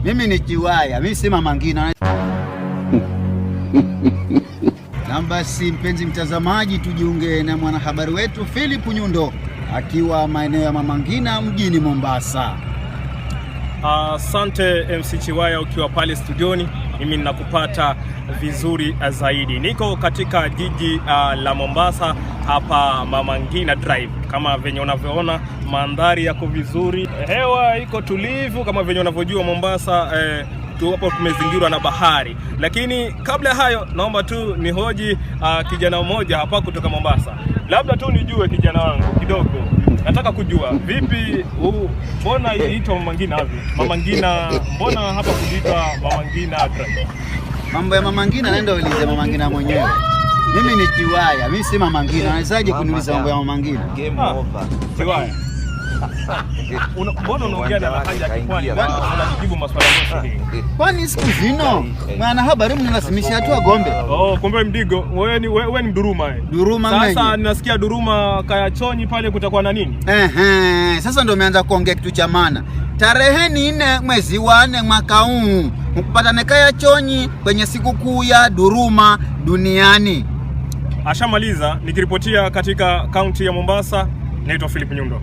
Mimi ni Chiwaya, mimi si Mama Ngina. Na basi mpenzi mtazamaji, tujiunge na mwanahabari wetu Philip Nyundo akiwa maeneo ya Mama Ngina mjini Mombasa. Asante MC Chiwaya ukiwa pale studioni. Mimi ninakupata vizuri zaidi. Niko katika jiji la Mombasa hapa Mama Ngina Drive. Kama venye unavyoona mandhari yako vizuri, hewa iko tulivu. Kama venye unavyojua Mombasa hapo tumezingirwa na bahari. Lakini kabla ya hayo naomba tu nihoji kijana mmoja hapa kutoka Mombasa. Labda tu nijue kijana wangu kidogo. Nataka kujua vipi mbona inaitwa Mama Ngina hivi? Mama Ngina mbona hapa kuliitwa Mama Ngina Drive? Mambo ya Mama Ngina naenda ulize Mama Ngina mwenyewe. Mimi ni Chiwaya, mimi si Mama Ngina. Unawezaje kuniuliza mambo ya Mama Ngina? Game over. Chiwaya. Mbona unaongea na haja kikwani? Unajibu maswali yote. Kwani siku zino maana habari mnalazimisha tu agombe. Kumbe Mdigo, wewe ni Duruma. Duruma ngani? Sasa ninasikia Duruma Kayachonyi pale kutakuwa na nini? Sasa ndio umeanza kuongea kitu cha maana. Tarehe 4 mwezi wa 4 mwaka huu mkupatane Kayachonyi kwenye sikukuu ya Duruma duniani. Ashamaliza. Nikiripotia katika kaunti ya Mombasa, naitwa Philip Nyundo.